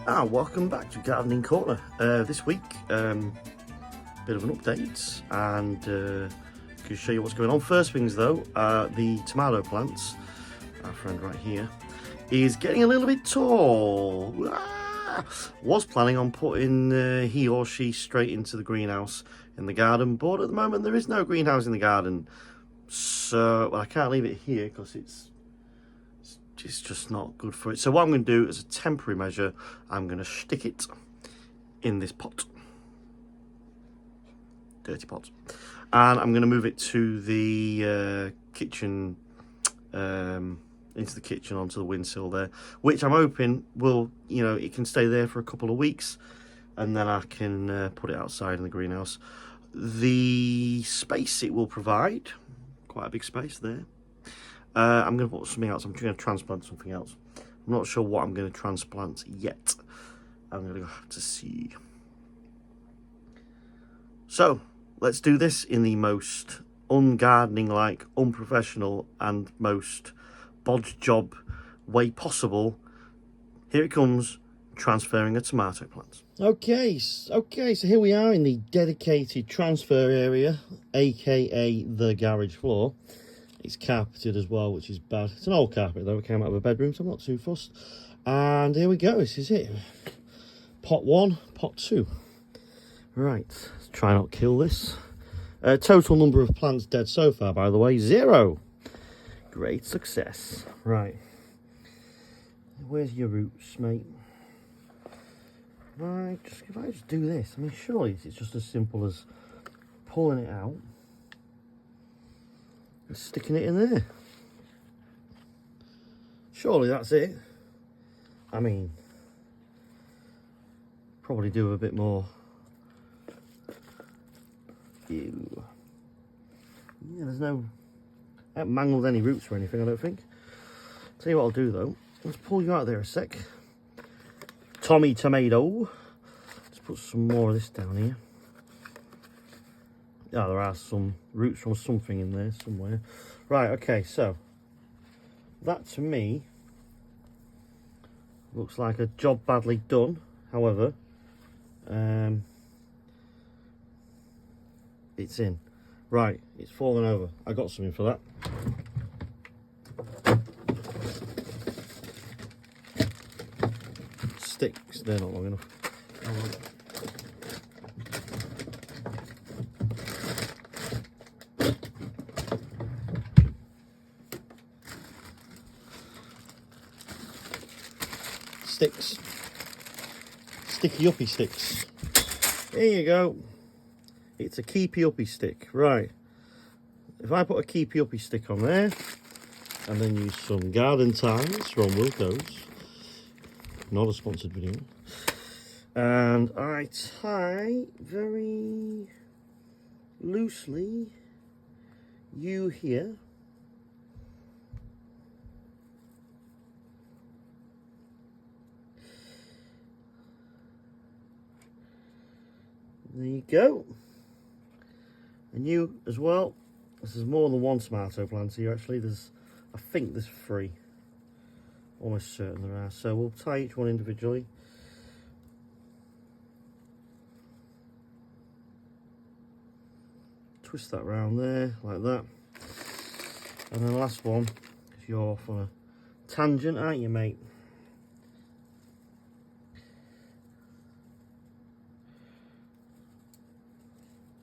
Welcome back to Gardening Corner. This week, bit of an update and can show you what's going on. First things though, the tomato plants, our friend right here, is getting a little bit tall. Was planning on putting he or she straight into the greenhouse in the garden, but at the moment there is no greenhouse in the garden, so I can't leave it here because it's just not good for it. So what I'm going to do as a temporary measure, I'm going to stick it in this pot, dirty pot, and I'm going to move it to the kitchen, into the kitchen onto the windsill there, which I'm hoping will, it can stay there for a couple of weeks, and then I can put it outside in the greenhouse. The space it will provide, quite a big space there. I'm going to put something else. I'm going to transplant something else. I'm not sure what I'm going to transplant yet. I'm going to have to see. So let's do this in the most ungardening-like, unprofessional, and most bodge job way possible. Here it comes, transferring a tomato plant. Okay, so here we are in the dedicated transfer area, aka the garage floor. It's carpeted as well, which is bad. It's an old carpet though, it came out of a bedroom, so I'm not too fussed. And here we go, this is it. Pot 1, pot 2. Right, let's try not kill this. Total number of plants dead so far, by the way, 0. Great success. Right. Where's your roots, mate? Right, if I just do this, I mean, surely it's just as simple as pulling it out and sticking it in there. Surely that's it. I mean, probably do a bit more. Ew. Yeah, there's no, I haven't mangled any roots or anything, I don't think. Tell you what I'll do though, let's pull you out there a sec. Tommy Tomato. Let's put some more of this down here. Yeah, there are some roots from something in there somewhere. Right, okay, so that to me looks like a job badly done. However, it's in. Right, it's fallen over. I got something for that. Sticks, they're not long enough. Sticks, sticky uppy sticks. There you go. It's a keepy uppy stick. Right, if I put a keepy uppy stick on there and then use some garden ties from Wilco's, not a sponsored video, and I tie very loosely you here. There you go. And you as well. This is more than one tomato plant here actually. I think there's 3. Almost certain there are. So we'll tie each one individually. Twist that round there, like that. And then the last one, because you're off on a tangent, aren't you, mate?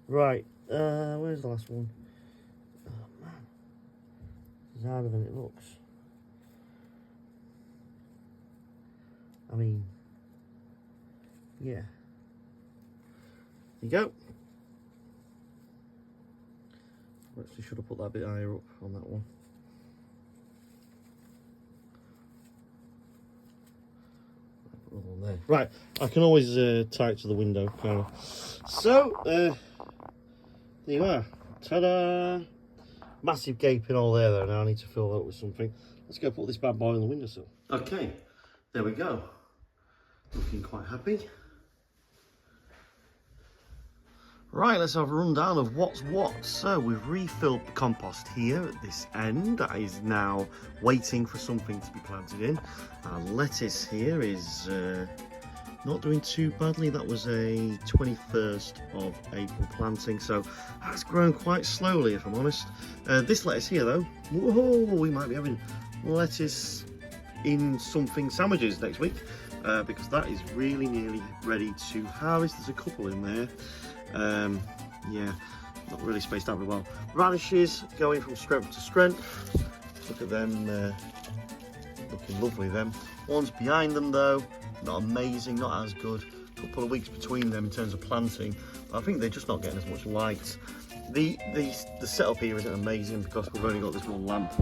Right, where's the last one? Oh man, it's harder than it looks. I mean, yeah. There you go. Actually, should have put that bit higher up on that one. There. Right, I can always tie it to the window, kind of. So, there you are. Ta-da! Massive gaping hole there, though. Now I need to fill that up with something. Let's go put this bad boy on the windowsill. Okay, there we go. Looking quite happy. Right, let's have a rundown of what's what. So we've refilled the compost here at this end. That is now waiting for something to be planted in. Our lettuce here is not doing too badly. That was a 21st of April planting, so that's grown quite slowly, if I'm honest. This lettuce here though, whoa, we might be having lettuce in something sandwiches next week, because that is really nearly ready to harvest. There's a couple in there. Yeah, not really spaced out very well. Radishes going from strength to strength. Look at them, looking lovely. Them ones behind them though, not amazing, not as good. A couple of weeks between them in terms of planting, but I think they're just not getting as much light. The setup here isn't amazing because we've only got this one lamp.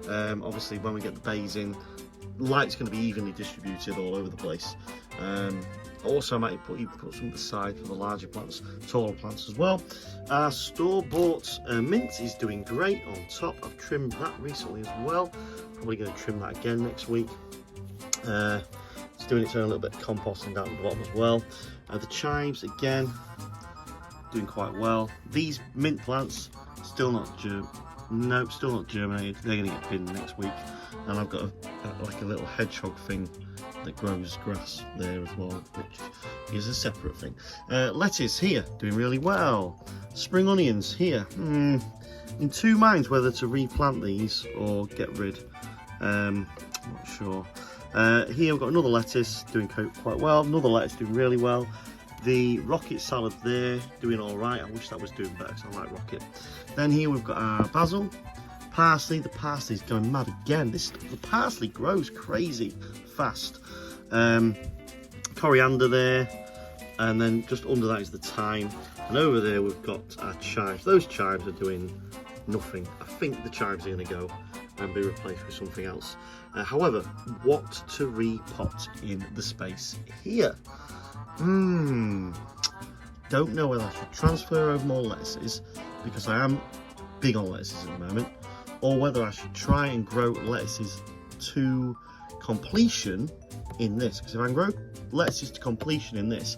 Obviously when we get the bays in, light's going to be evenly distributed all over the place. Also I might put some aside for the larger plants, taller plants as well. Our store-bought mint is doing great on top. I've trimmed that recently as well. Probably going to trim that again next week. It's doing its own little bit of composting down at the bottom as well. The chives again doing quite well. These mint plants still not germinated. They're going to get pinned next week. And I've got like a little hedgehog thing that grows grass there as well, which is a separate thing. Lettuce here doing really well. Spring onions here, in two minds whether to replant these or get rid. Not sure. Here we've got another lettuce doing quite well, another lettuce doing really well. The rocket salad there doing all right. I wish that was doing better because I like rocket. Then here we've got our basil, parsley. The parsley's going mad again. The parsley grows crazy fast. Coriander there, and then just under that is the thyme, and over there we've got our chives. Those chives are doing nothing. I think the chives are going to go and be replaced with something else. However, what to repot in the space here? Don't know whether I should transfer over more lettuces, because I am big on lettuces at the moment, or whether I should try and grow lettuces to completion in this, because if I can grow lettuces to completion in this,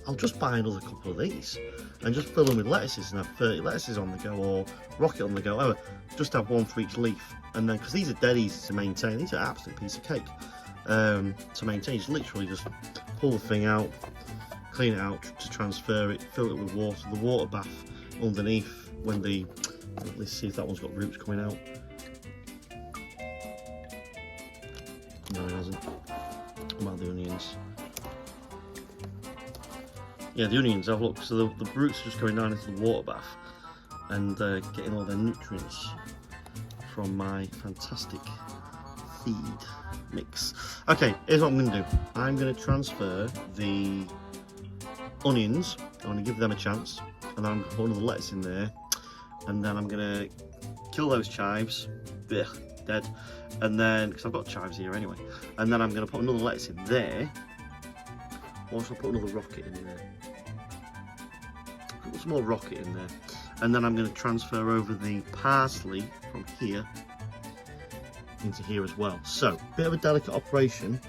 I'll just buy another couple of these and just fill them with lettuces and have 30 lettuces on the go, or rocket on the go, whatever. Just have one for each leaf, and then because these are dead easy to maintain, these are an absolute piece of cake to maintain. Just literally just pull the thing out, clean it out to transfer it, fill it with water, the water bath underneath when let's see if that one's got roots coming out. No, it hasn't. What about the onions? Yeah, the onions, have a look. So the roots are just going down into the water bath and getting all their nutrients from my fantastic feed mix. Okay, here's what I'm going to do. I'm going to transfer the onions. I'm going to give them a chance, and then I'm going to put another lettuce in there, and then I'm going to kill those chives. Ugh, dead. And then, because I've got chives here anyway, and then I'm going to put another lettuce in there. Or should I put another rocket in there? Put some more rocket in there. And then I'm going to transfer over the parsley from here into here as well. So, bit of a delicate operation.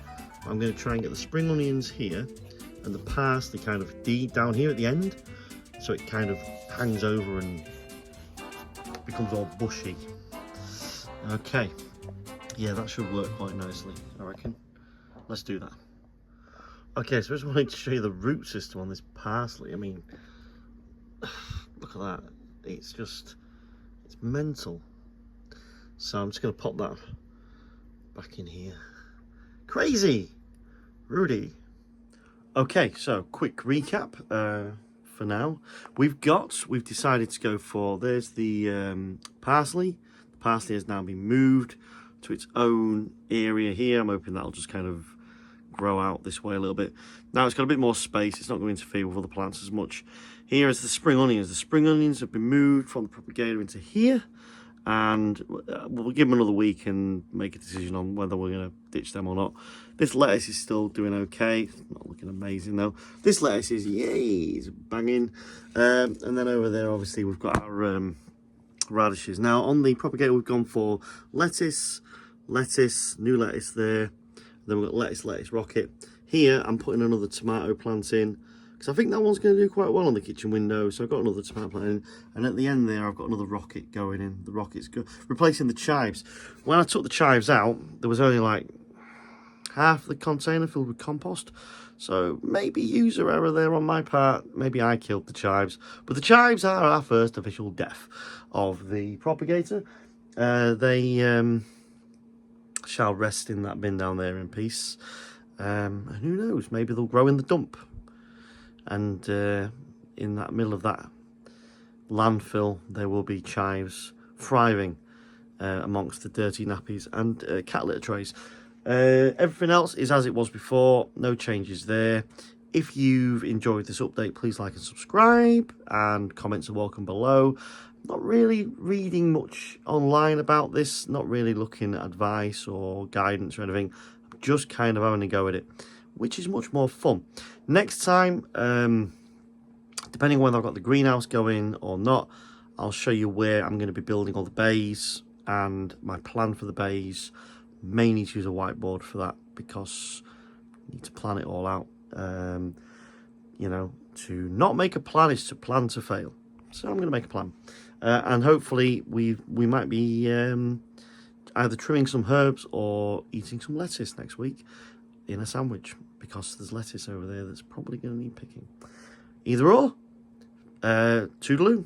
I'm going to try and get the spring onions here and the parsley kind of down here at the end, so it kind of hangs over and becomes all bushy. Okay. Yeah, that should work quite nicely, I reckon. Let's do that. Okay, so I just wanted to show you the root system on this parsley. I mean, look at that. It's mental. So I'm just going to pop that back in here. Crazy! Rudy. Okay, so quick recap for now. We've decided to go for, there's the parsley. The parsley has now been moved to its own area here. I'm hoping that'll just kind of grow out this way a little bit. Now it's got a bit more space. It's not going to interfere with other plants as much. Here is the spring onions. The spring onions have been moved from the propagator into here, and we'll give them another week and make a decision on whether we're going to ditch them or not. This lettuce is still doing okay. It's not looking amazing though. This lettuce is, yay, it's banging. And then over there, obviously, we've got our radishes. Now on the propagator, we've gone for lettuce, new lettuce there. Then we've got lettuce, rocket. Here, I'm putting another tomato plant in, because I think that one's going to do quite well on the kitchen window. So I've got another tomato plant in. And at the end there, I've got another rocket going in. The rocket's replacing the chives. When I took the chives out, there was only like half the container filled with compost. So maybe user error there on my part. Maybe I killed the chives. But the chives are our first official death of the propagator. They shall rest in that bin down there in peace. And who knows, maybe they'll grow in the dump. And in that middle of that landfill, there will be chives thriving amongst the dirty nappies and cat litter trays. Everything else is as it was before, no changes there. If you've enjoyed this update, please like and subscribe, and comments are welcome below. Not really reading much online about this, not really looking at advice or guidance or anything. I'm just kind of having a go at it, which is much more fun. Next time, depending on whether I've got the greenhouse going or not, I'll show you where I'm going to be building all the bays and my plan for the bays. May need to use a whiteboard for that because I need to plan it all out. You know, to not make a plan is to plan to fail. So I'm going to make a plan. And hopefully we might be either trimming some herbs or eating some lettuce next week in a sandwich, because there's lettuce over there that's probably going to need picking. Either or, toodaloo.